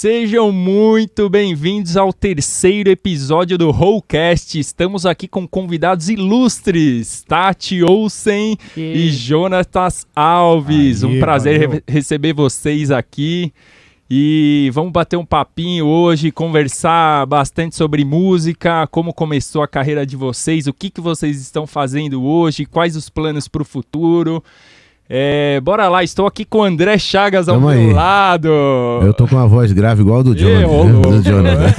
Sejam muito bem-vindos ao terceiro episódio do Rollcast. Estamos aqui com convidados ilustres, Tati Olsen e Jonatas Alves. Um prazer receber vocês aqui. E vamos bater um papinho hoje, conversar bastante sobre música, como começou a carreira de vocês, o que vocês estão fazendo hoje, quais os planos para o futuro. Bora lá, estou aqui com o André Chagas ao meu lado. Eu tô com uma voz grave igual a do Jonas.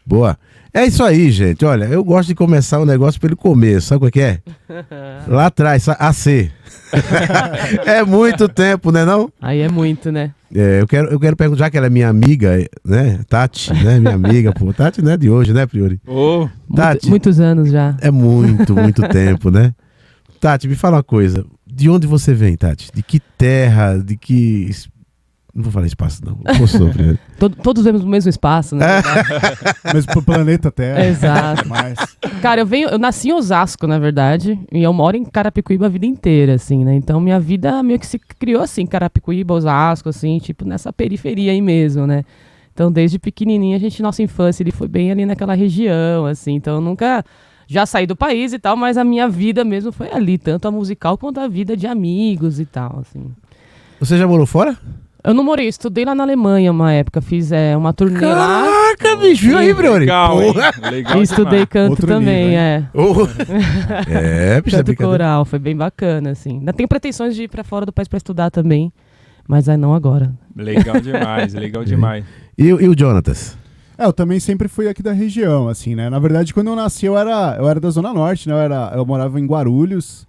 Boa. É isso aí, gente. Olha, eu gosto de começar o negócio pelo começo. Sabe o que é? Lá atrás, AC. É muito tempo, né não? Aí é muito, né? Eu quero perguntar, já que ela é minha amiga, né? Tati, né? Minha amiga, pô. Tati não é de hoje, né, Priori? Tati, muitos anos já. É muito tempo, né? Tati, me fala uma coisa. De onde você vem, Tati? De que terra? De que... Não vou falar espaço, não. Todos vemos o mesmo espaço, né? Mesmo pro planeta Terra. Exato. Cara, eu nasci em Osasco, na verdade, e eu moro em Carapicuíba a vida inteira, assim, né? Então minha vida meio que se criou assim, Carapicuíba, Osasco, assim, tipo nessa periferia aí mesmo, né? Então desde pequenininha, nossa infância ele foi bem ali naquela região, assim, então eu nunca... Já saí do país e tal, mas a minha vida mesmo foi ali, tanto a musical quanto a vida de amigos e tal, assim. Você já morou fora? Eu não morei, estudei lá na Alemanha uma época, fiz uma turnê lá. Caraca, bicho, viu aí, Brony? Legal, legal. E estudei canto outro também, nível, bicho, canto coral, foi bem bacana, assim. Ainda tenho pretensões de ir pra fora do país pra estudar também, mas não agora. Legal demais, legal demais. E o Jonatas? Eu também sempre fui aqui da região, assim, né? Na verdade, quando eu nasci, eu era da Zona Norte, né? Eu morava em Guarulhos,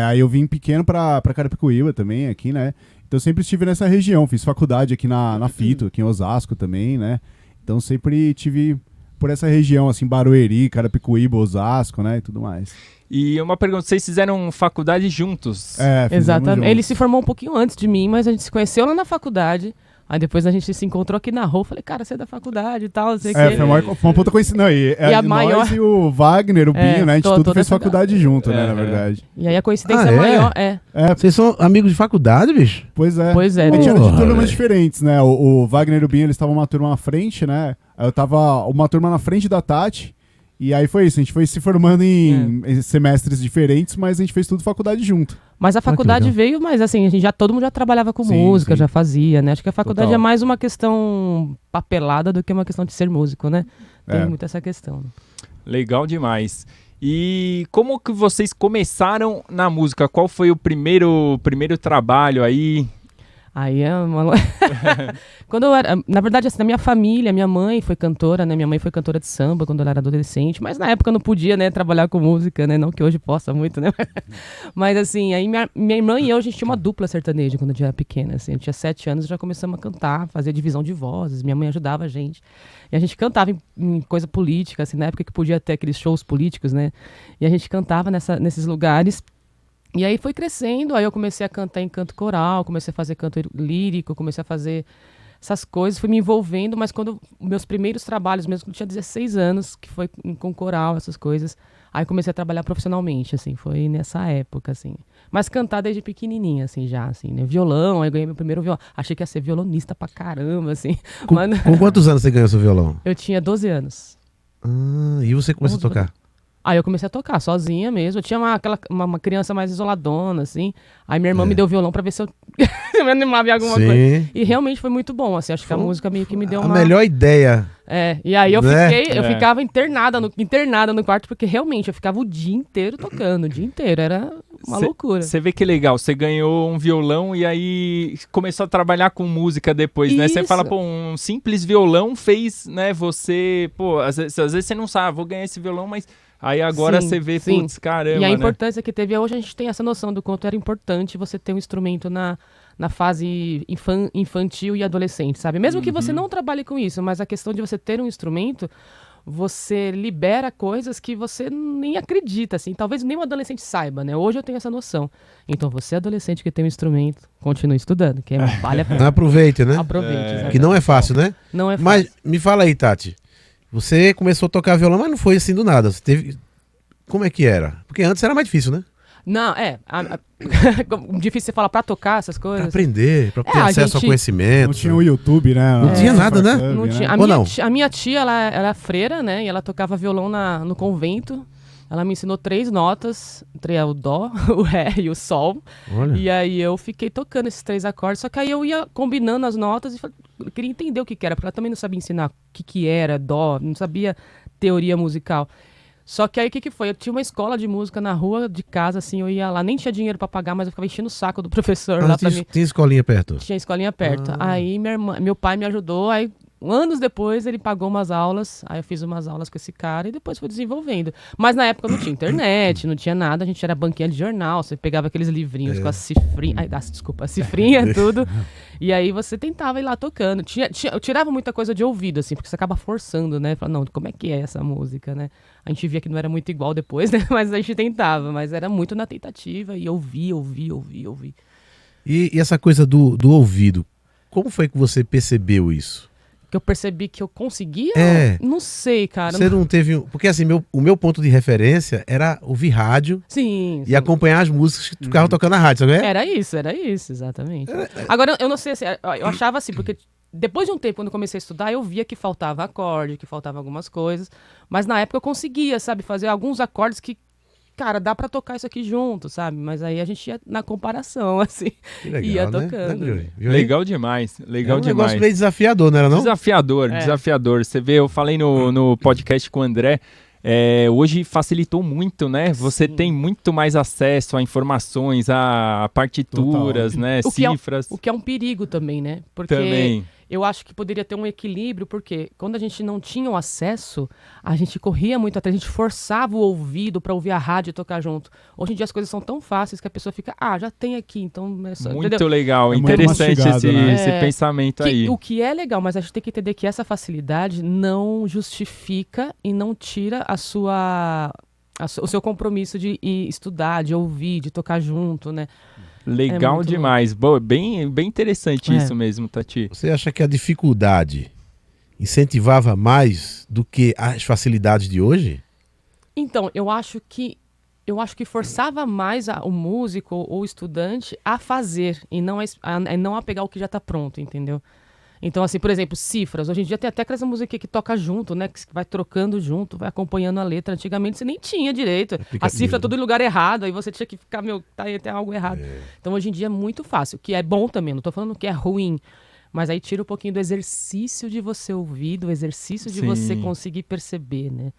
aí eu vim pequeno pra Carapicuíba também, aqui, né? Então eu sempre estive nessa região, fiz faculdade aqui na FITO, aqui em Osasco também, né? Então sempre tive por essa região, assim, Barueri, Carapicuíba, Osasco, né? E tudo mais. E uma pergunta, vocês fizeram faculdade juntos? Exatamente. Juntos. Ele se formou um pouquinho antes de mim, mas a gente se conheceu lá na faculdade. Aí depois a gente se encontrou aqui na rua, falei, cara, você é da faculdade e tal, não sei o quê. Foi uma puta coincidência. E a maior... nós e o Wagner, o Binho, né? A gente tudo fez faculdade junto, né, na verdade. E aí a coincidência maior Vocês são amigos de faculdade, bicho? Pois é. Pois é. A gente era de turmas diferentes, né? O Wagner e o Binho, eles estavam uma turma na frente, né? Eu tava uma turma na frente da Tati. E aí foi isso, a gente foi se formando em semestres diferentes, mas a gente fez tudo faculdade junto. Mas a faculdade veio, mas assim, todo mundo já trabalhava com música, já fazia, né? Acho que a faculdade é mais uma questão papelada do que uma questão de ser músico, né? Tem muito essa questão. Legal demais. E como que vocês começaram na música? Qual foi o primeiro trabalho aí? Aí é uma... Quando eu era... Na verdade, assim, na minha família, minha mãe foi cantora, né? Minha mãe foi cantora de samba quando ela era adolescente, mas na época eu não podia, né, trabalhar com música, né? Não que hoje possa muito, né? Mas assim, aí minha irmã e eu, a gente tinha uma dupla sertaneja quando eu era pequena, assim. Eu tinha 7 anos e já começamos a cantar, fazer divisão de vozes. Minha mãe ajudava a gente. E a gente cantava em coisa política, assim, na época que podia ter aqueles shows políticos, né? E a gente cantava nesses lugares. E aí foi crescendo, aí eu comecei a cantar em canto coral, comecei a fazer canto lírico, comecei a fazer essas coisas, fui me envolvendo, mas quando meus primeiros trabalhos, mesmo quando eu tinha 16 anos, que foi com coral, essas coisas, aí comecei a trabalhar profissionalmente, assim, foi nessa época, assim. Mas cantar desde pequenininha, assim, já, assim, né? Violão, aí eu ganhei meu primeiro violão. Achei que ia ser violonista pra caramba, assim. Com quantos anos você ganhou seu violão? Eu tinha 12 anos. E você começou a tocar? Aí eu comecei a tocar sozinha mesmo. Eu tinha uma criança mais isoladona, assim. Aí minha irmã me deu violão pra ver se eu me animava em alguma coisa. E realmente foi muito bom, assim. Acho que a música meio que me deu uma... A melhor ideia. E aí eu ficava internada no quarto, porque realmente eu ficava o dia inteiro tocando, o dia inteiro. Era uma loucura. Você vê que legal, você ganhou um violão e aí começou a trabalhar com música depois, né? Você fala, um simples violão fez, né, você... às vezes você não sabe, vou ganhar esse violão, mas... Aí agora você vê, putz, caramba, e a né? importância que teve, hoje a gente tem essa noção do quanto era importante você ter um instrumento na fase infantil e adolescente, sabe? Mesmo que você não trabalhe com isso, mas a questão de você ter um instrumento, você libera coisas que você nem acredita, assim. Talvez nem um adolescente saiba, né? Hoje eu tenho essa noção. Então você, adolescente que tem um instrumento, continue estudando, que vale a pena. Aproveite, né? Aproveite. Que não é fácil, né? Não é fácil. Mas me fala aí, Tati. Você começou a tocar violão, mas não foi assim do nada. Você teve... Como é que era? Porque antes era mais difícil, né? Não, difícil você falar pra tocar essas Pra coisas. aprender, pra ter a acesso ao gente- conhecimento. Não tinha o YouTube, né? Não tinha nada, né? Não tinha. Ou não? A minha tia, ela era freira, né? E ela tocava violão no convento. Ela me ensinou 3 notas, o dó, o ré e o sol. Olha. E aí eu fiquei tocando esses 3 acordes, só que aí eu ia combinando as notas e eu queria entender o que era, porque ela também não sabia ensinar o que era dó, não sabia teoria musical. Só que aí o que foi? Eu tinha uma escola de música na rua de casa, assim, eu ia lá, nem tinha dinheiro pra pagar, mas eu ficava enchendo o saco do professor lá pra mim. Tinha escolinha perto. Tinha escolinha perto. Aí meu pai me ajudou, aí anos depois ele pagou umas aulas, aí eu fiz umas aulas com esse cara e depois fui desenvolvendo. Mas na época não tinha internet, não tinha nada, a gente era banquinha de jornal, você pegava aqueles livrinhos com as cifrinhas, a cifrinha, tudo, e aí você tentava ir lá tocando. Eu tirava muita coisa de ouvido, assim, porque você acaba forçando, né? Fala, não, como é que é essa música, né? A gente via que não era muito igual depois, né? Mas a gente tentava, mas era muito na tentativa e ouvir. E essa coisa do ouvido, como foi que você percebeu isso? Que eu percebi que eu conseguia? Não sei, cara. Você não teve... Porque assim, o meu ponto de referência era ouvir rádio Sim. e acompanhar as músicas que ficavam tocando na rádio, sabe? Era isso, exatamente. Agora, eu não sei assim, eu achava assim, porque depois de um tempo, quando eu comecei a estudar, eu via que faltava acorde, que faltava algumas coisas, mas na época eu conseguia, sabe, fazer alguns acordes que, cara, dá pra tocar isso aqui junto, sabe? Mas aí a gente ia na comparação, assim, Que legal, ia né? tocando. Viu aí? Legal demais, legal É um demais. negócio meio desafiador, não era não? Desafiador. Você vê, eu falei no podcast com o André, hoje facilitou muito, né? Você tem muito mais acesso a informações, a partituras, Total. né? Cifras. O que é um perigo também, né? Porque Também. eu acho que poderia ter um equilíbrio, porque quando a gente não tinha o acesso, a gente corria muito atrás, a gente forçava o ouvido para ouvir a rádio e tocar junto. Hoje em dia as coisas são tão fáceis que a pessoa fica, já tem aqui, então... É só, Muito entendeu? legal, É muito interessante mastigado, né? esse pensamento aí. O que é legal, mas a gente tem que entender que essa facilidade não justifica e não tira o seu compromisso de ir estudar, de ouvir, de tocar junto, né? Legal muito demais. Boa, bem interessante É. isso mesmo, Tati. Você acha que a dificuldade incentivava mais do que as facilidades de hoje? Então, eu acho que forçava mais o músico ou o estudante a fazer e não a pegar o que já está pronto, entendeu? Então, assim, por exemplo, cifras. Hoje em dia tem até aquela música que toca junto, né? Que vai trocando junto, vai acompanhando a letra. Antigamente você nem tinha direito. A cifra tudo em lugar errado, aí você tinha que ficar, tem algo errado. Então, hoje em dia é muito fácil, que é bom também, não tô falando que é ruim. Mas aí tira um pouquinho do exercício de você ouvir, do exercício de Sim. você conseguir perceber, né?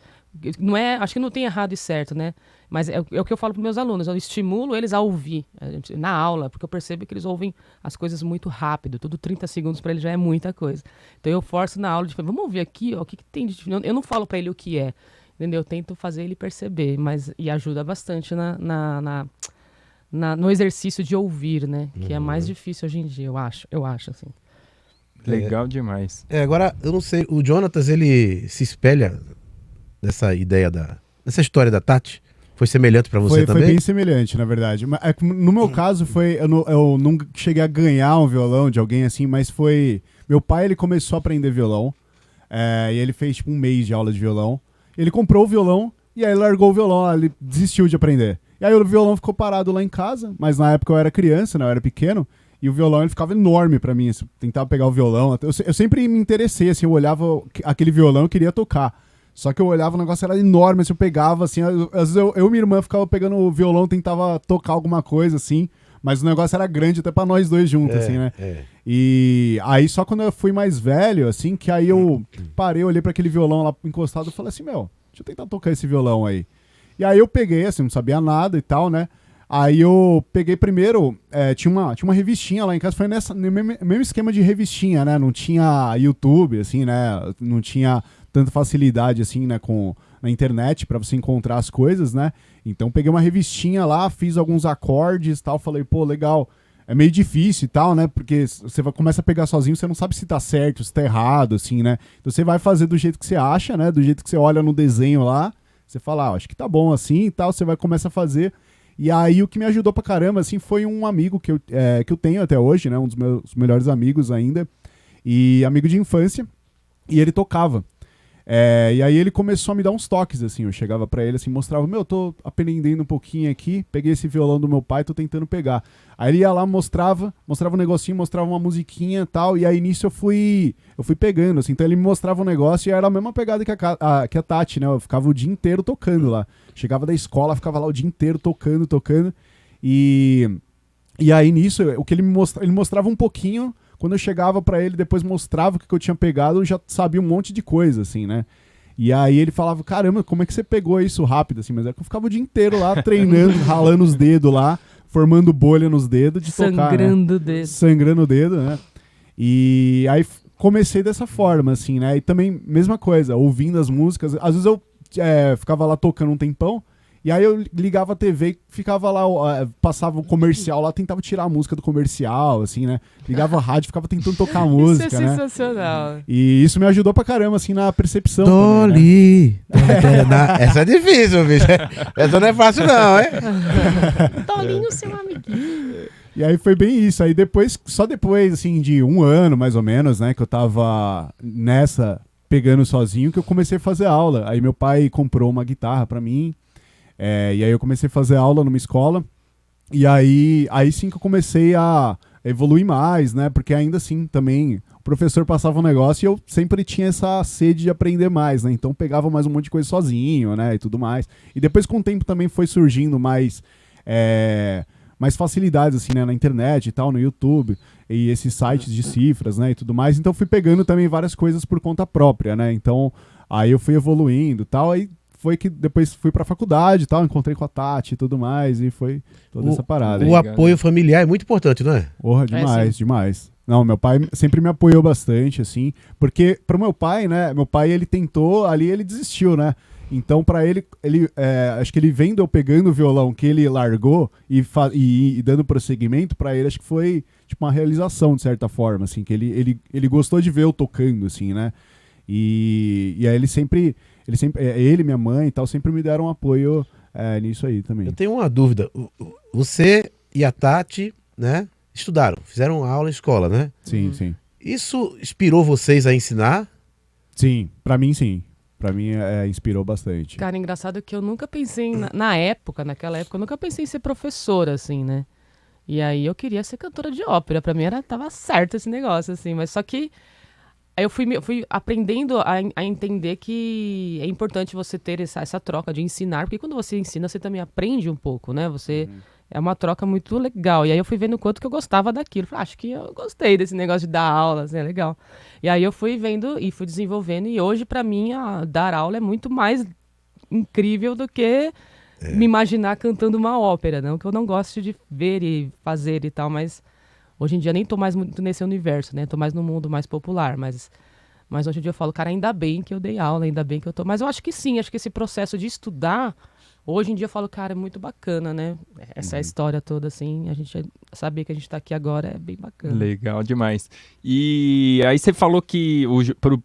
Não é, acho que não tem errado e certo, né? Mas é o que eu falo para meus alunos, eu estimulo eles a ouvir na aula, porque eu percebo que eles ouvem as coisas muito rápido, tudo 30 segundos para eles já é muita coisa. Então eu forço na aula de falar, vamos ouvir aqui, ó, o que tem de diferente. Eu não falo para ele o que é, entendeu? Eu tento fazer ele perceber, e ajuda bastante no exercício de ouvir, né? Que é mais difícil hoje em dia, eu acho assim. Legal demais. Agora, eu não sei, o Jonatas, ele se espelha nessa ideia nessa história da Tati? Foi semelhante pra você Foi também? bem semelhante, na verdade. Mas, no meu caso, eu não cheguei a ganhar um violão de alguém assim, mas foi... Meu pai, ele começou a aprender violão, e ele fez tipo 1 mês de aula de violão. Ele comprou o violão, e aí largou o violão, ele desistiu de aprender. E aí o violão ficou parado lá em casa, mas na época eu era criança, né, eu era pequeno, e o violão ele ficava enorme pra mim, assim, tentava pegar o violão. Eu sempre me interessei, assim, eu olhava aquele violão e queria tocar. Só que eu olhava, o negócio era enorme, assim, eu pegava, assim, às vezes eu e minha irmã ficava pegando o violão, tentava tocar alguma coisa, assim, mas o negócio era grande até pra nós dois juntos, assim, né? E aí só quando eu fui mais velho, assim, que aí eu parei, olhei pra aquele violão lá encostado e falei assim, deixa eu tentar tocar esse violão aí. E aí eu peguei, assim, não sabia nada e tal, né? Aí eu peguei primeiro, tinha uma revistinha lá em casa, foi no mesmo esquema de revistinha, né? Não tinha YouTube, assim, né? Não tinha tanta facilidade, assim, né? Na internet pra você encontrar as coisas, né? Então peguei uma revistinha lá, fiz alguns acordes e tal, falei, pô, legal. É meio difícil e tal, né? Porque você começa a pegar sozinho, você não sabe se tá certo, se tá errado, assim, né? Então você vai fazer do jeito que você acha, né? Do jeito que você olha no desenho lá, você fala, acho que tá bom assim e tal, você vai começar a fazer... E aí o que me ajudou pra caramba, assim, foi um amigo que eu tenho até hoje, né? Um dos meus melhores amigos ainda. E amigo de infância. E ele tocava. E aí ele começou a me dar uns toques, assim, eu chegava pra ele, assim, mostrava, tô aprendendo um pouquinho aqui, peguei esse violão do meu pai, tô tentando pegar. Aí ele ia lá, mostrava um negocinho, mostrava uma musiquinha e tal, e aí nisso eu fui pegando, assim, então ele me mostrava um negócio e era a mesma pegada que a Tati, né, eu ficava o dia inteiro tocando lá. Chegava da escola, ficava lá o dia inteiro tocando, e aí nisso, o que ele mostrava um pouquinho. Quando eu chegava pra ele, depois mostrava o que eu tinha pegado, eu já sabia um monte de coisa, assim, né? E aí ele falava, caramba, como é que você pegou isso rápido, assim? Mas é que eu ficava o dia inteiro lá, treinando, ralando os dedos lá, formando bolha nos dedos de tocar, Sangrando né? o dedo. Sangrando o dedo, né? E aí comecei dessa forma, assim, né? E também, mesma coisa, ouvindo as músicas. Às vezes eu ficava lá tocando um tempão, e aí eu ligava a TV e ficava lá, passava o comercial lá, tentava tirar a música do comercial, assim, né? Ligava a rádio, ficava tentando tocar a música, Isso é né? sensacional. E isso me ajudou pra caramba, assim, na percepção também, né? Dolly. Essa é difícil, bicho. Essa não é fácil não, hein? Tolinho, seu amiguinho. E aí foi bem isso. Aí depois, só depois, assim, de um ano, mais ou menos, né, que eu tava nessa, pegando sozinho, que eu comecei a fazer aula. Aí meu pai comprou uma guitarra pra mim, e aí eu comecei a fazer aula numa escola, e aí sim que eu comecei a evoluir mais, né, porque ainda assim também o professor passava um negócio e eu sempre tinha essa sede de aprender mais, né, então pegava mais um monte de coisa sozinho, né, e tudo mais. E depois com o tempo também foi surgindo mais facilidades, assim, né, na internet e tal, no YouTube, e esses sites de cifras, né, e tudo mais. Então fui pegando também várias coisas por conta própria, né, então aí eu fui evoluindo e tal, aí foi que depois fui pra faculdade e tal, encontrei com a Tati e tudo mais, e foi toda essa parada. O apoio familiar é muito importante, não é? Porra, demais, demais. Não, meu pai sempre me apoiou bastante, assim, porque pro meu pai, né, ele tentou, ali ele desistiu, né, então pra ele acho que ele vendo eu pegando o violão que ele largou e dando prosseguimento, pra ele acho que foi tipo uma realização, de certa forma, assim, que ele gostou de ver eu tocando, assim, né, e aí ele, minha mãe e tal, sempre me deram um apoio nisso aí também. Eu tenho uma dúvida. Você e a Tati, né, estudaram, fizeram aula em escola, né? Sim, sim. Isso inspirou vocês a ensinar? Sim, pra mim sim. Pra mim inspirou bastante. Cara, engraçado que eu nunca pensei, naquela época, eu nunca pensei em ser professora, assim, né? E aí eu queria ser cantora de ópera, pra mim tava certo esse negócio, assim, mas só que aí eu fui aprendendo a entender que é importante você ter essa troca de ensinar, porque quando você ensina, você também aprende um pouco, né? É uma troca muito legal. E aí eu fui vendo o quanto que eu gostava daquilo. Falei, acho que eu gostei desse negócio de dar aula, assim, é legal. E aí eu fui vendo e fui desenvolvendo, e hoje, pra mim, dar aula é muito mais incrível do que me imaginar cantando uma ópera, não que eu não gosto de ver e fazer e tal, mas hoje em dia nem tô mais muito nesse universo, né? Tô mais no mundo mais popular, mas hoje em dia eu falo, cara, ainda bem que eu dei aula, ainda bem que eu tô... Mas eu acho que sim, acho que esse processo de estudar, hoje em dia eu falo, cara, é muito bacana, né? Essa história toda, assim, a gente saber que a gente tá aqui agora é bem bacana. Legal demais. E aí você falou que,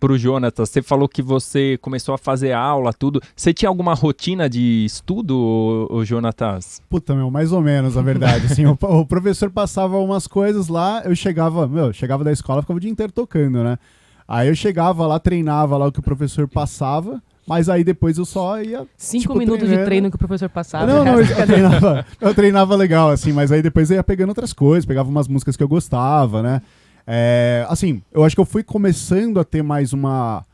pro Jonatas, você falou que você começou a fazer aula, tudo. Você tinha alguma rotina de estudo, ô Jonatas? Puta, mais ou menos, a verdade. Assim, o professor passava umas coisas lá, eu chegava da escola, ficava o dia inteiro tocando, né? Aí eu chegava lá, treinava lá o que o professor passava, mas aí depois eu só ia... 5 minutos de treino que o professor passava. Não, eu treinava legal, assim, mas aí depois eu ia pegando outras coisas, pegava umas músicas que eu gostava, né? Assim, eu acho que eu fui começando a ter mais uma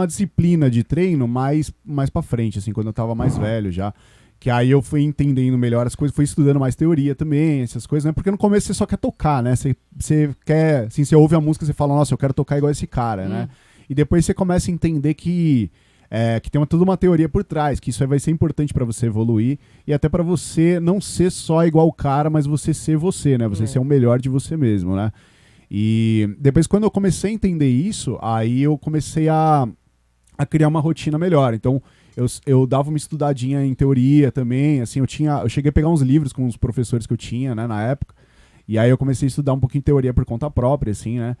disciplina de treino mais pra frente, assim, quando eu tava mais velho já. Que aí eu fui entendendo melhor as coisas, fui estudando mais teoria também, essas coisas, né? Porque no começo você só quer tocar, né? Você quer, assim, você ouve a música e você fala, nossa, eu quero tocar igual esse cara, né? E depois você começa a entender que tem toda uma teoria por trás, que isso aí vai ser importante pra você evoluir e até pra você não ser só igual o cara, mas você ser você, né? Você ser o melhor de você mesmo, né? E depois, quando eu comecei a entender isso, aí eu comecei a criar uma rotina melhor. Então, eu dava uma estudadinha em teoria também, assim, eu cheguei a pegar uns livros com os professores que eu tinha, né, na época, e aí eu comecei a estudar um pouquinho de teoria por conta própria, assim, né,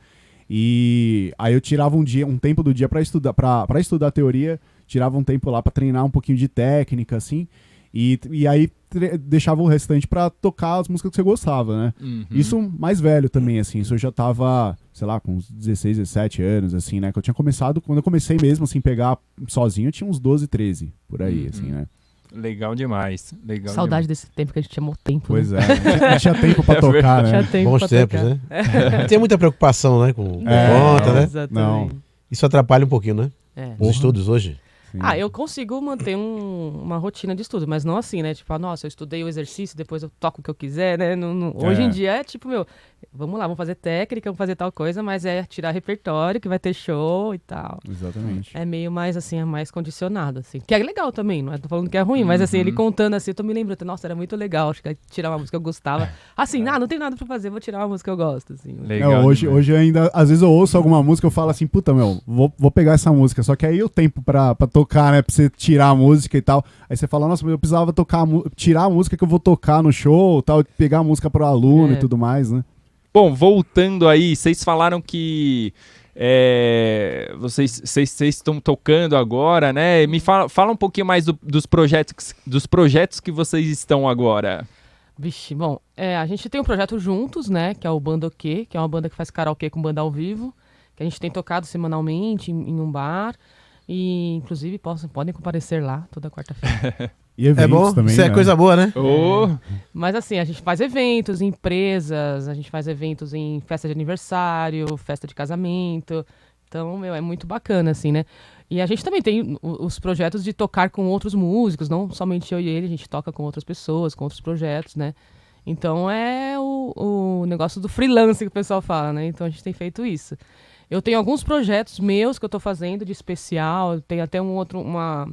e aí eu tirava um tempo do dia para estudar teoria, tirava um tempo lá para treinar um pouquinho de técnica, assim, e aí deixava o restante pra tocar as músicas que você gostava, né? Uhum. Isso mais velho também, assim. Isso eu já tava, sei lá, com uns 16, 17 anos, assim, né? Que eu tinha começado, quando eu comecei mesmo, assim, pegar sozinho, eu tinha uns 12, 13, por aí, assim, né? Legal demais. Legal Saudade demais. desse tempo que a gente chamou tempo. Pois né? é, não tinha tempo pra tocar, Tinha né? tempo Bons pra tempos, tocar. né? Não tem muita preocupação, né? Com É, conta, né? Exatamente. Isso atrapalha um pouquinho, né? É. Os estudos hoje. Sim. Ah, eu consigo manter uma rotina de estudo, mas não assim, né? Tipo, nossa, eu estudei o exercício, depois eu toco o que eu quiser, né? Hoje em dia é tipo, vamos lá, vamos fazer técnica, vamos fazer tal coisa, mas é tirar repertório, que vai ter show e tal. Exatamente. É meio mais, assim, é mais condicionado, assim. Que é legal também, não é? Tô falando que é ruim, mas assim, ele contando assim, eu tô me lembrando, nossa, era muito legal, acho que tirar uma música que eu gostava. Assim, não tem nada pra fazer, vou tirar uma música que eu gosto, assim. Legal Hoje demais. eu ainda, às vezes eu ouço alguma música e eu falo assim, puta, vou pegar essa música, só que aí o tempo pra tocar, né, pra você tirar a música e tal, aí você fala, nossa, eu precisava tirar a música que eu vou tocar no show, tal, pegar a música pro aluno É. e tudo mais, né? Bom, voltando aí, vocês falaram que vocês estão tocando agora, né? Me fala um pouquinho mais dos projetos que vocês estão agora. Vixe, bom, a gente tem um projeto juntos, né, que é o Bandoquê, que é uma banda que faz karaokê com banda ao vivo, que a gente tem tocado semanalmente em um bar, e inclusive podem comparecer lá toda quarta-feira. E eventos É bom? também, Isso é né? coisa boa, né? Mas assim, a gente faz eventos em empresas, a gente faz eventos em festa de aniversário, festa de casamento, então, é muito bacana, assim, né? E a gente também tem os projetos de tocar com outros músicos, não somente eu e ele, a gente toca com outras pessoas, com outros projetos, né? Então é o negócio do freelance que o pessoal fala, né? Então a gente tem feito isso. Eu tenho alguns projetos meus que eu tô fazendo de especial, tem até uma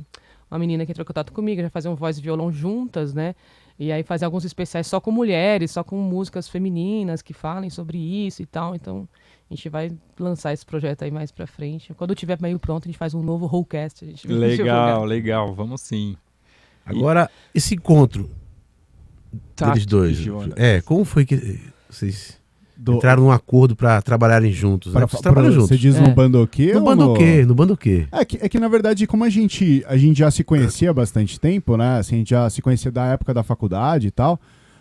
menina que entrou em contato comigo, já fazia um voz e violão juntas, né? E aí fazer alguns especiais só com mulheres, só com músicas femininas que falem sobre isso e tal. Então a gente vai lançar esse projeto aí mais pra frente. Quando tiver meio pronto, a gente faz um novo Rollcast. A gente vai Legal, divulgar. legal, vamos sim. Agora, esse encontro Tati deles dois. e Jonas. Como foi que vocês entraram num acordo pra trabalharem juntos? Né? Vocês trabalham juntos. Você diz É. no Bandoquê No ou Bandoquê, no Bandoquê. É que, na verdade, como a gente já se conhecia há bastante tempo, né? Assim, a gente já se conhecia da época da faculdade e tal.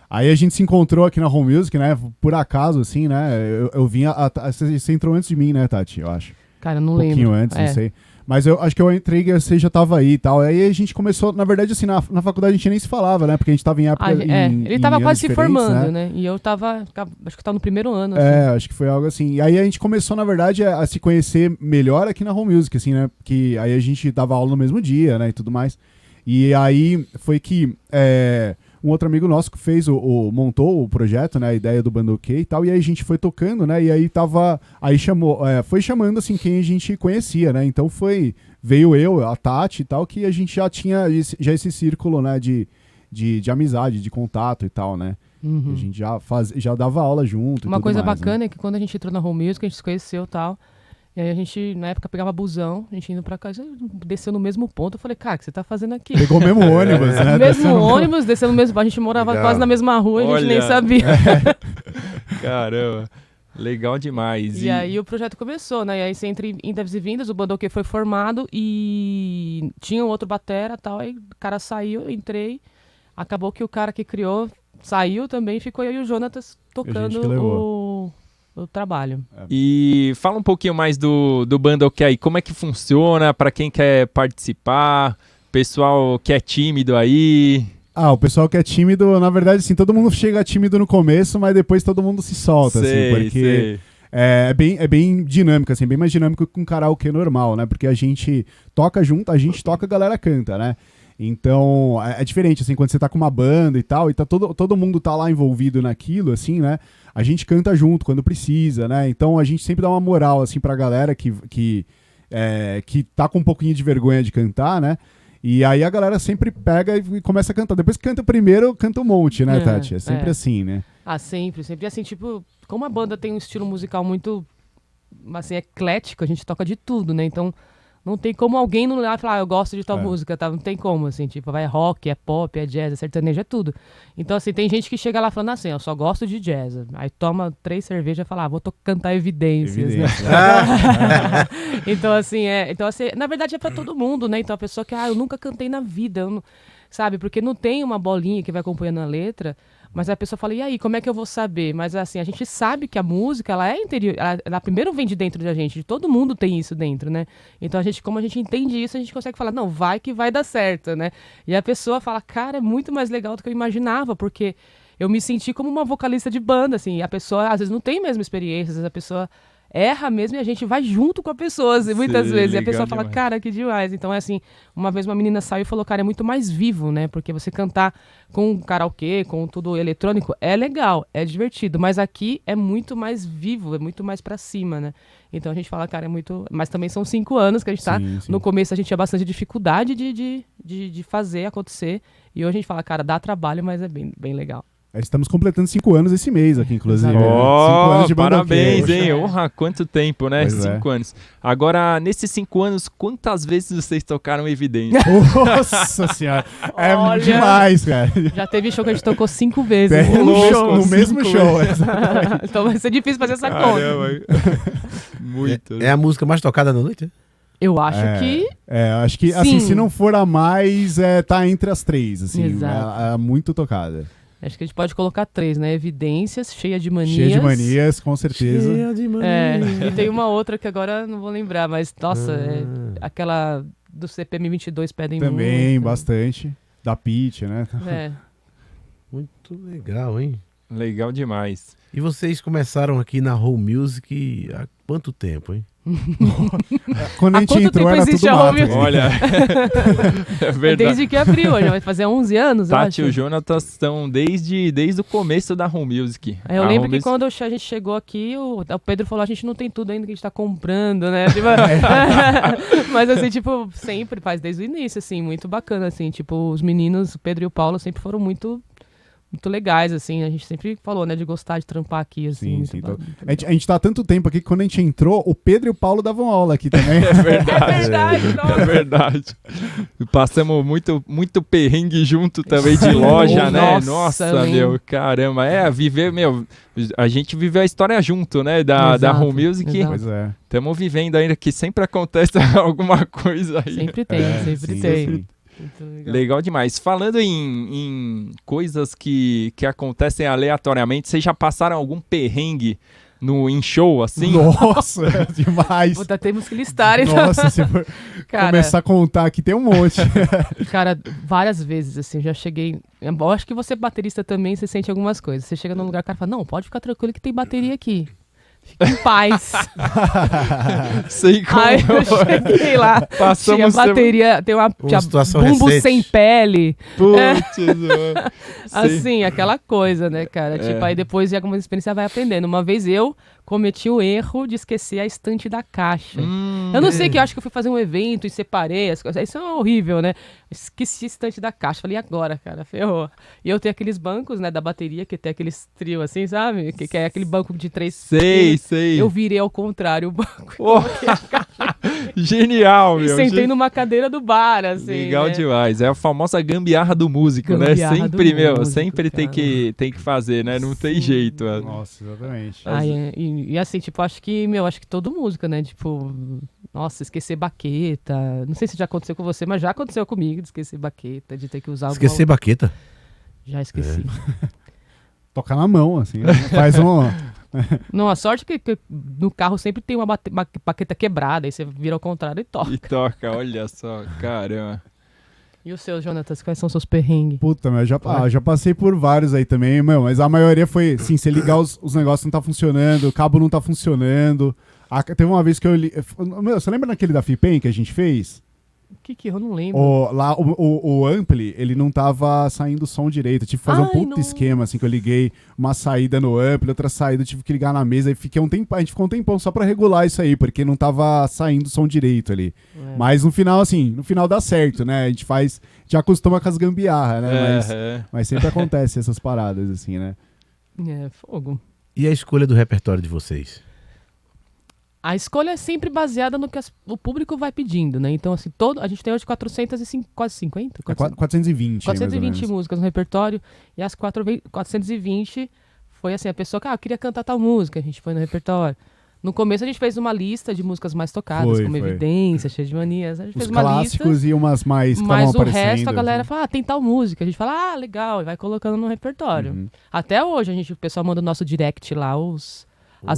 Aí a gente se encontrou aqui na Home Music, né? Por acaso, assim, né? Eu vim... Você entrou antes de mim, né, Tati? Eu acho. Cara, eu não Um lembro. pouquinho antes, não sei. Mas eu acho que eu entrei e você já tava aí e tal. Aí a gente começou... Na verdade, assim, na faculdade a gente nem se falava, né? Porque a gente tava em época... Ele tava em quase se anos diferentes, formando, né? né? E eu acho que tava no primeiro ano. É, acho que foi algo assim. E aí a gente começou, na verdade, a se conhecer melhor aqui na Home Music, assim, né? Que aí a gente dava aula no mesmo dia, né? E tudo mais. E aí foi que um outro amigo nosso que fez montou o projeto, né? A ideia do Bandoquê e tal. E aí a gente foi tocando, né? E aí foi chamando, assim, quem a gente conhecia, né? Então veio eu, a Tati e tal, que a gente já tinha esse círculo, né? De amizade, de contato e tal, né? Uhum. A gente já dava aula junto. Uma e tudo coisa mais, bacana né? é que quando a gente entrou na Home Music, a gente se conheceu e tal. E aí a gente, na época, pegava busão, a gente indo pra casa, desceu no mesmo ponto. Eu falei, cara, o que você tá fazendo aqui? Pegou o mesmo ônibus, né? Mesmo ônibus, descendo no mesmo... A gente morava Legal. quase na mesma rua, a gente nem Olha. sabia. Caramba, legal demais. E aí o projeto começou, né? E aí, entre indas e vindas, o Bandoquê foi formado e tinha um outro batera e tal. Aí o cara saiu, eu entrei. Acabou que o cara que criou saiu também, ficou eu e o Jonatas tocando que levou. o trabalho. E fala um pouquinho mais do Bandoquê aí, como é que funciona, para quem quer participar, pessoal que é tímido aí. O pessoal que é tímido, na verdade, assim, todo mundo chega tímido no começo, mas depois todo mundo se solta, Sei, assim, porque sei. é bem dinâmico, assim, bem mais dinâmico que um karaokê normal, né? Porque a gente toca junto, a gente toca, a galera canta, né? Então, é diferente, assim, quando você tá com uma banda e tal, e tá todo mundo tá lá envolvido naquilo, assim, né? A gente canta junto quando precisa, né? Então a gente sempre dá uma moral, assim, pra galera que tá com um pouquinho de vergonha de cantar, né? E aí a galera sempre pega e começa a cantar. Depois que canta primeiro, canta um monte, né, Tati? É sempre assim, né? Sempre. E assim, tipo, como a banda tem um estilo musical muito, assim, eclético, a gente toca de tudo, né? Então, não tem como alguém não olhar e falar, eu gosto de tal música, tá? Não tem como, assim, tipo, vai rock, é pop, é jazz, é sertanejo, é tudo. Então, assim, tem gente que chega lá falando assim, eu só gosto de jazz. Aí toma 3 cervejas e fala, vou cantar Evidências, né? Então, assim, na verdade é pra todo mundo, né? Então, a pessoa que, eu nunca cantei na vida, sabe? Porque não tem uma bolinha que vai acompanhando a letra, mas a pessoa fala, e aí, como é que eu vou saber? Mas assim, a gente sabe que a música, ela é interior, ela primeiro vem de dentro da gente, todo mundo tem isso dentro, né? Então como a gente entende isso, a gente consegue falar, não, vai que vai dar certo, né? E a pessoa fala, cara, é muito mais legal do que eu imaginava, porque eu me senti como uma vocalista de banda, assim, a pessoa às vezes não tem a mesma experiência, às vezes a pessoa erra mesmo e a gente vai junto com a pessoa, assim, muitas vezes. E a pessoa fala, cara, que demais. Então é assim, uma vez uma menina saiu e falou, cara, é muito mais vivo, né? Porque você cantar com karaokê, com tudo eletrônico, é legal, é divertido. Mas aqui é muito mais vivo, é muito mais pra cima, né? Então a gente fala, cara, é muito... Mas também são 5 anos que a gente tá... Sim. No começo a gente tinha bastante dificuldade de fazer acontecer. E hoje a gente fala, cara, dá trabalho, mas é bem, bem legal. Estamos completando 5 anos esse mês aqui, inclusive. Exato. Né? 5 anos de Parabéns, Bandoqueiro. hein? Honra, quanto tempo, né? Pois 5 anos. Agora, nesses 5 anos, quantas vezes vocês tocaram Evidência? Nossa senhora. É Olha. demais, cara. Já teve show que a gente tocou 5 vezes. No mesmo show. Então vai ser difícil fazer essa conta. Muito. É a música mais tocada na noite? Eu acho que... acho que, assim, se não for a mais, tá entre as 3, assim. Exato. É muito tocada. Acho que a gente pode colocar 3, né? Evidências, Cheia de Manias. Cheia de manias, com certeza. Cheia de manias. E tem uma outra que agora não vou lembrar, mas, nossa, aquela do CPM 22 pedem Também, muito. bastante. Da Pitty, né? É. Muito legal, hein? Legal demais. E vocês começaram aqui na Whole Music há quanto tempo, hein? Quando a Há gente quanto entrou tempo era existe tudo a mato. Whole Music? Olha, é verdade. Desde que abriu, já vai fazer 11 anos, eu Tati e acho. o Jonatas estão desde o começo da Home Music. Eu A lembro Home que quando a gente chegou aqui, o Pedro falou, a gente não tem tudo ainda que a gente tá comprando, né? Tipo, mas assim, tipo, sempre faz desde o início, assim, muito bacana, assim, tipo, os meninos, o Pedro e o Paulo sempre foram muito legais, assim, a gente sempre falou, né, de gostar de trampar aqui, assim. Sim. A gente tá há tanto tempo aqui que quando a gente entrou, o Pedro e o Paulo davam aula aqui também. É verdade. É verdade, nossa. É verdade. Passamos muito perrengue junto também de loja, né? Nossa, Meu, caramba. A gente viveu a história junto, né? Da Exato, Home Music. exato. Pois é. Estamos vivendo ainda que sempre acontece alguma coisa aí. Sempre tem, sempre sim, tem. sim. Muito legal. Legal demais. Falando em coisas que acontecem aleatoriamente, vocês já passaram algum perrengue em show, assim? Nossa, demais. Puta, temos que listar, então. Nossa, se for Cara, começar a contar aqui, tem um monte. cara, várias vezes, assim, eu já cheguei... Eu acho que você, baterista, também, você sente algumas coisas. Você chega num lugar, o cara fala, não, pode ficar tranquilo que tem bateria aqui. Fica em paz. Sei como. Aí eu cheguei lá, tinha Passamos bateria, tinha situação bumbo recente. sem pele. Putz, Assim, aquela coisa, né, cara? Tipo, aí depois de alguma experiência vai aprendendo. Uma vez eu cometi o erro de esquecer a estante da caixa. Eu não sei, que eu acho que eu fui fazer um evento e separei as coisas. Isso é horrível, né? Esqueci a estante da caixa. Falei, e agora, cara? Ferrou. E eu tenho aqueles bancos, né, da bateria, que tem aqueles trio assim, sabe? Que é aquele banco de 3 Sei. Eu virei ao contrário o banco. Oh, genial, E meu. sentei numa cadeira do bar, assim. Legal né? demais. É a famosa gambiarra do músico, Gambiarra né? Sempre, do músico, sempre tem cara. que fazer, né? Não tem jeito. Nossa, exatamente. E assim, tipo, acho que todo música, né? Tipo, nossa, esquecer baqueta. Não sei se já aconteceu com você, mas já aconteceu comigo de esquecer baqueta, de ter que usar Esquecer baqueta. Já esqueci. Tocar na mão, assim. Né? Faz um... Não, a sorte é que no carro sempre tem uma baqueta quebrada, aí você vira ao contrário e toca. E toca, olha só, caramba. E os seus, Jonatas, quais são os seus perrengues? Puta, mas já passei por vários aí também, meu, mas a maioria foi, assim, você ligar os negócios não tá funcionando, o cabo não tá funcionando. Teve uma vez que eu li... Meu, você lembra daquele da FIPEM que a gente fez? O que eu não lembro? O ampli, ele não tava saindo som direito. Eu tive que fazer um puta esquema, assim, que eu liguei uma saída no ampli, outra saída, eu tive que ligar na mesa. E a gente ficou um tempão só pra regular isso aí, porque não tava saindo som direito ali. Mas no final, assim, dá certo, né? A gente já acostuma com as gambiarras, né? Mas sempre acontece essas paradas, assim, né? É, fogo. E a escolha do repertório de vocês? A escolha é sempre baseada no que o público vai pedindo, né? Então, assim, a gente tem hoje 450, quase 50? 420, 420 músicas no repertório, e as 420 foi assim, a pessoa, eu queria cantar tal música, a gente foi no repertório. No começo a gente fez uma lista de músicas mais tocadas, como Foi. Evidência, Cheio de Manias. A gente Os fez uma lista, clássicos e umas mais que mas estavam o resto a aparecendo, galera assim. fala, tem tal música. A gente fala, legal, e vai colocando no repertório. Uhum. Até hoje, o pessoal manda o nosso direct lá, as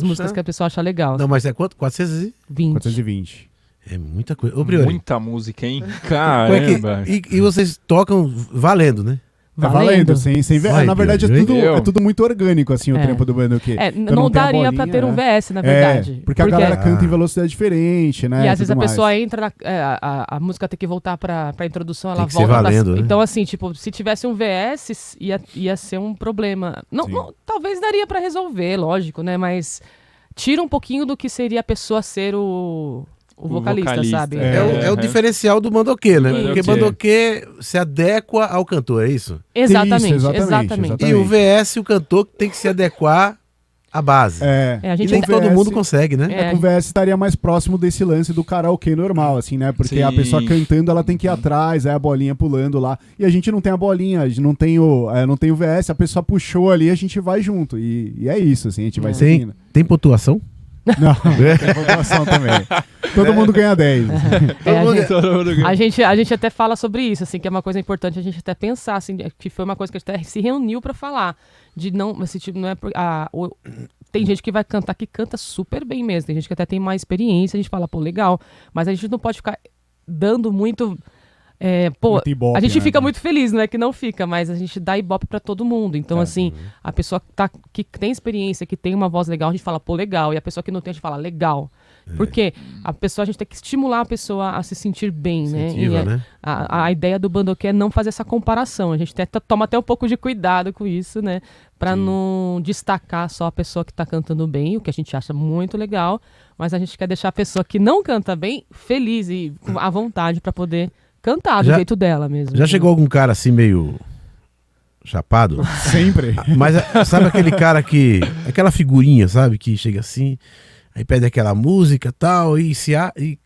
Poxa. músicas que a pessoa acha legal. Não, mas é quanto? 420? 20. 420. É muita coisa. Ô, Priori, Muita música, hein? como é Caramba. que- e vocês tocam valendo, né? Tá valendo, sem Vai, na verdade Deus, eu. é tudo muito orgânico, assim, o É. trampo do Bandoquê. Não, não tem a daria bolinha, pra ter um né? VS, na verdade. Porque a galera Ah. canta em velocidade diferente, né? E às vezes a tudo mais. pessoa entra, a música tem que voltar pra introdução, ela Tem que ser volta. valendo, né? Então, assim, tipo, se tivesse um VS, ia ser um problema. Sim. Talvez daria pra resolver, lógico, né? Mas tira um pouquinho do que seria a pessoa ser o vocalista, sabe? É. É o diferencial do bandoquê, né? Sim. Porque bandoquê se adequa ao cantor, é isso? Exatamente, Isso, exatamente. E o VS, o cantor tem que se adequar à base. A E gente nem o todo VS mundo consegue, né? É. Com o VS estaria mais próximo desse lance do karaokê normal, assim, né? Porque a Sim. pessoa cantando, ela tem que ir atrás, aí a bolinha pulando lá. E a gente não tem a bolinha, a gente não tem o VS, a pessoa puxou ali, a gente vai junto. E é isso, assim, a gente vai Tem, seguindo. tem pontuação? Não, tem pontuação também. Todo mundo ganha 10. Todo mundo- A gente até fala sobre isso, assim, que é uma coisa importante a gente até pensar, assim, que foi uma coisa que a gente até se reuniu pra falar, de não, esse tipo, não é, tem gente que vai cantar que canta super bem mesmo, tem gente que até tem mais experiência, a gente fala, pô, legal, mas a gente não pode ficar dando muito, Muito ibope, a gente né? fica muito feliz, não é que não fica, mas a gente dá ibope pra todo mundo, então assim, a pessoa que tem experiência, que tem uma voz legal, a gente fala, pô, legal, e a pessoa que não tem, a gente fala, legal. Porque a gente tem que estimular a pessoa a se sentir bem, né? Incentiva, né? A ideia do bandoquê é não fazer essa comparação. A gente toma até um pouco de cuidado com isso, né? Pra não destacar só a pessoa que tá cantando bem, o que a gente acha muito legal, mas a gente quer deixar a pessoa que não canta bem feliz e à vontade pra poder cantar do Já- jeito dela mesmo. Já chegou algum cara assim meio chapado? Sempre. Mas sabe aquele cara que... Aquela figurinha, sabe? Que chega assim, aí pede aquela música tal, e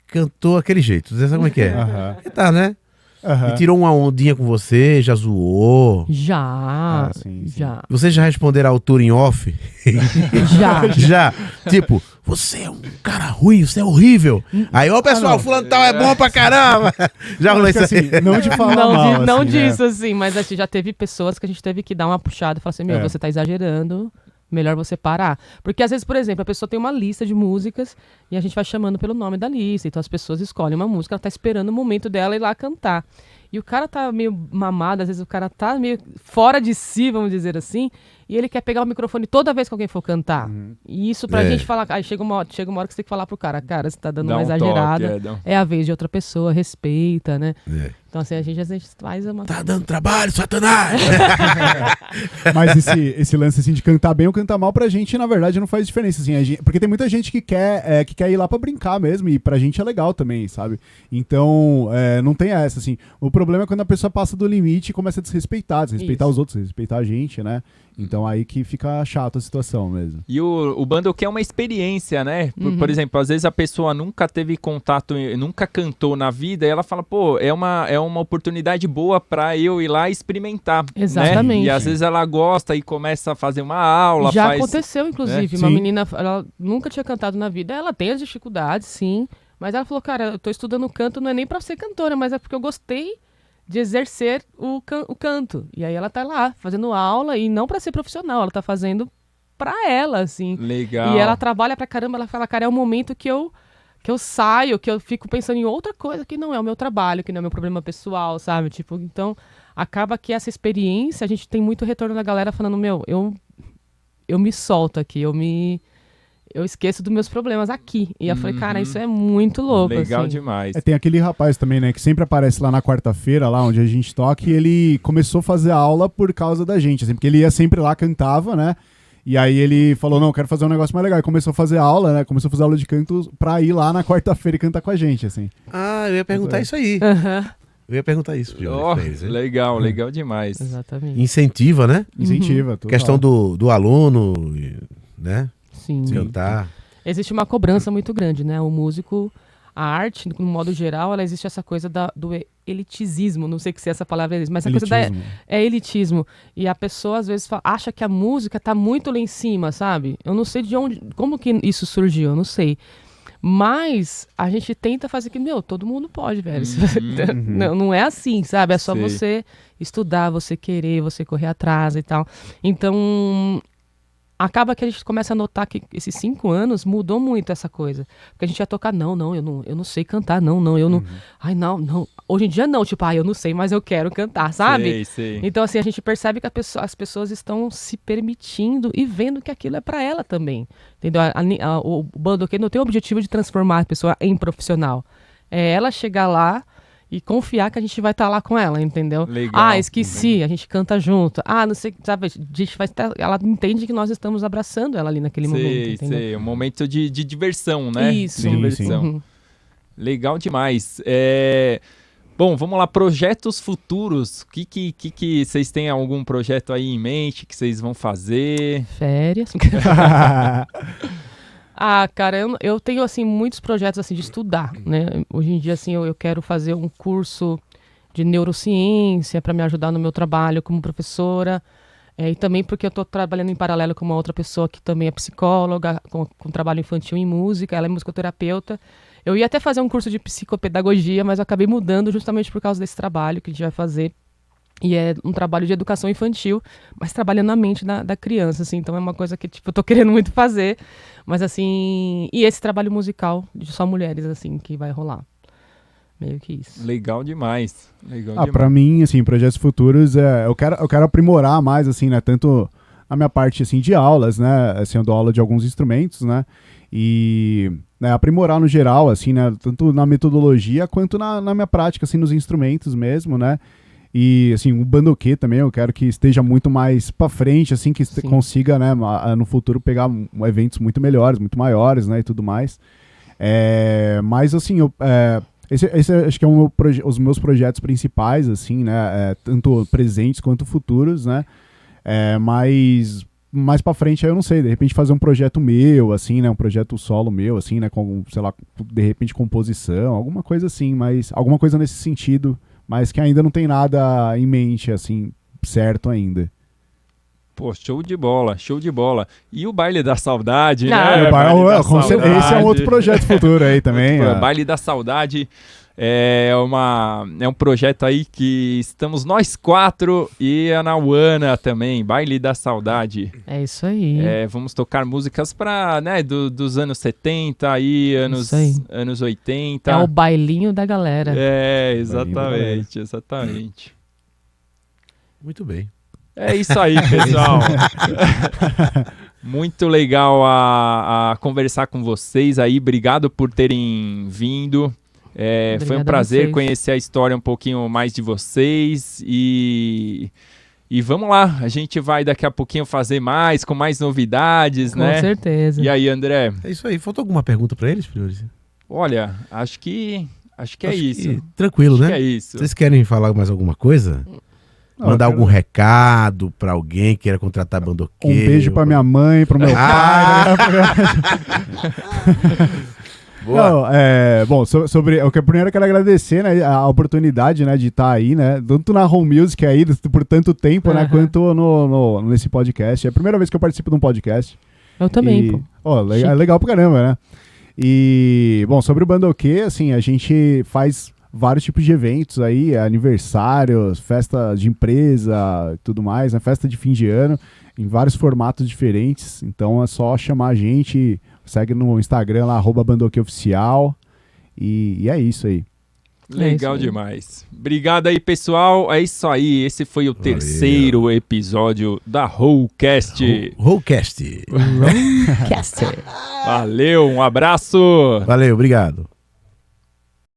cantou aquele jeito. Você sabe como é que é? Aham. E tá, né? Aham. E tirou uma ondinha com você, já zoou. Já, sim, sim. já, Vocês já responderam à altura em off? já. Já. Tipo, você é um cara ruim, você é horrível. Aí, ô pessoal, não. fulano tal é bom pra caramba. Já rolou Acho isso que, aí. assim, não de falar Não, mal, não assim, né? disso, assim, mas assim, já teve pessoas que a gente teve que dar uma puxada e falar assim, É. você tá exagerando, melhor você parar. Porque às vezes, por exemplo, a pessoa tem uma lista de músicas e a gente vai chamando pelo nome da lista, então as pessoas escolhem uma música, ela tá esperando o momento dela ir lá cantar. E o cara tá meio mamado, às vezes o cara tá meio fora de si, vamos dizer assim, e ele quer pegar o microfone toda vez que alguém for cantar. E isso pra É. gente falar, aí chega uma hora que você tem que falar pro cara, você tá dando Dá uma um exagerada, toque, dá um- é a vez de outra pessoa, respeita, né? É. Então assim, a gente às vezes faz uma... Tá dando trabalho, Satanás. Mas esse lance assim, de cantar bem ou cantar mal pra gente, na verdade, não faz diferença. Assim, porque tem muita gente que quer ir lá pra brincar mesmo, e pra gente é legal também, sabe? Então, não tem essa, assim. O problema é quando a pessoa passa do limite e começa a desrespeitar Isso. os outros, desrespeitar a gente, né? Então aí que fica chato a situação mesmo. E o bandoquê é uma experiência, né? Por exemplo, às vezes a pessoa nunca teve contato, nunca cantou na vida, e ela fala, pô, é uma oportunidade boa pra eu ir lá e experimentar. Exatamente. Né? E às vezes ela gosta e começa a fazer uma aula, Já faz... aconteceu, inclusive, né? uma Sim. menina, ela nunca tinha cantado na vida, ela tem as dificuldades, sim, mas ela falou, cara, eu tô estudando canto, não é nem pra ser cantora, mas é porque eu gostei de exercer o canto. E aí ela tá lá, fazendo aula, e não pra ser profissional, ela tá fazendo pra ela, assim. Legal. E ela trabalha pra caramba, ela fala, cara, é o momento que eu saio, que eu fico pensando em outra coisa que não é o meu trabalho, que não é o meu problema pessoal, sabe? Tipo, então, acaba que essa experiência, a gente tem muito retorno da galera falando, eu me solto aqui, eu esqueço dos meus problemas aqui. E eu falei, cara, isso é muito louco, Legal assim. demais. Tem aquele rapaz também, né, que sempre aparece lá na quarta-feira, lá onde a gente toca, e ele começou a fazer aula por causa da gente, assim, porque ele ia sempre lá, cantava, né? E aí ele falou, não, eu quero fazer um negócio mais legal. E começou a fazer aula, né? Começou a fazer aula de canto pra ir lá na quarta-feira e cantar com a gente, assim. Ah, eu ia perguntar isso aí. Aham, Eu ia perguntar isso Ó, pra eles, hein? legal demais. exatamente. Incentiva, né? Incentiva. total. Questão do aluno, né? Sim. Cantar. Existe uma cobrança muito grande, né? O músico, a arte, no modo geral, ela existe essa coisa do elitismo, não sei se essa palavra existe, mas essa coisa é elitismo. E a pessoa, às vezes, acha que a música tá muito lá em cima, sabe? Eu não sei como que isso surgiu, eu não sei. Mas a gente tenta fazer que, todo mundo pode, velho. Não é assim, sabe? É só você estudar, você querer, você correr atrás e tal. Então, acaba que a gente começa a notar que esses 5 anos mudou muito essa coisa. Porque a gente ia tocar, eu não sei cantar, eu não... Ai, não. Hoje em dia não, tipo, eu não sei, mas eu quero cantar, sabe? Sei. Então, assim, a gente percebe que as pessoas estão se permitindo e vendo que aquilo é pra ela também, entendeu? O Bandoquê não tem o objetivo de transformar a pessoa em profissional. É ela chegar lá e confiar que a gente vai estar lá com ela, entendeu? Legal. Esqueci, a gente canta junto. Não sei, sabe? Ela entende que nós estamos abraçando ela ali naquele momento, entendeu? Sei, um momento de diversão, né? Isso. De diversão. Uhum. Legal demais. Bom, vamos lá, projetos futuros. Que vocês têm algum projeto aí em mente que vocês vão fazer? Férias. Cara, eu tenho, assim, muitos projetos, assim, de estudar, né? Hoje em dia, assim, eu quero fazer um curso de neurociência para me ajudar no meu trabalho como professora. E também porque eu estou trabalhando em paralelo com uma outra pessoa que também é psicóloga, com trabalho infantil em música, ela é musicoterapeuta. Eu ia até fazer um curso de psicopedagogia, mas eu acabei mudando justamente por causa desse trabalho que a gente vai fazer. E é um trabalho de educação infantil, mas trabalhando na mente da criança, assim. Então é uma coisa que, tipo, eu tô querendo muito fazer. Mas, assim... E esse trabalho musical de só mulheres, assim, que vai rolar. Meio que isso. Legal demais. Pra mim, assim, projetos futuros, eu quero aprimorar mais, assim, né? Tanto a minha parte, assim, de aulas, né? Assim, eu dou aula de alguns instrumentos, né? E aprimorar no geral, assim, né? Tanto na metodologia quanto na minha prática, assim, nos instrumentos mesmo, né? E, assim, o Bandoquê também, eu quero que esteja muito mais pra frente, assim, que consiga, né, no futuro pegar eventos muito melhores, muito maiores, né, e tudo mais. Mas, assim, esse acho que é os meus projetos principais, assim, né, tanto presentes quanto futuros, né, mas mais pra frente, aí eu não sei, de repente fazer um projeto meu, assim, né, um projeto solo meu, assim, né, com, sei lá, de repente composição, alguma coisa assim, mas alguma coisa nesse sentido, mas que ainda não tem nada em mente, assim, certo ainda. Pô, show de bola. E o Baile da Saudade, né? Esse é um outro projeto futuro aí também. Baile da Saudade é um projeto aí que estamos nós 4 e a Nauana também, Baile da Saudade. É isso aí. Vamos tocar músicas dos anos 70 aí, anos 80. É o bailinho da galera. Exatamente. Muito bem. É isso aí, pessoal. Muito legal a conversar com vocês aí. Obrigado por terem vindo. Foi um prazer conhecer a história um pouquinho mais de vocês. E vamos lá, a gente vai daqui a pouquinho fazer com mais novidades, né? Com certeza. E aí, André? É isso aí. Faltou alguma pergunta para eles, Priori? Olha, acho que é isso. Tranquilo, né? Que é isso. Vocês querem falar mais alguma coisa? Mandar algum recado pra alguém que queira contratar Bandoquê? Um beijo pra minha mãe, pro meu pai. Boa. Bom, primeiro eu quero agradecer, né, a oportunidade, né, de estar aí, né, tanto na Home Music aí por tanto tempo, né, quanto nesse podcast. É a primeira vez que eu participo de um podcast. Eu também, pô. É legal pra caramba, né? E, bom, sobre o Bandoquê, assim, a gente faz vários tipos de eventos aí, aniversários, festa de empresa, tudo mais, né? Festa de fim de ano, em vários formatos diferentes. Então é só chamar a gente, segue no Instagram lá, @bandoqueoficial, e é isso aí. Legal demais. Obrigado aí, pessoal. É isso aí. Esse foi o terceiro episódio da Rollcast. Rollcast. Rollcast. Valeu, um abraço. Valeu, obrigado.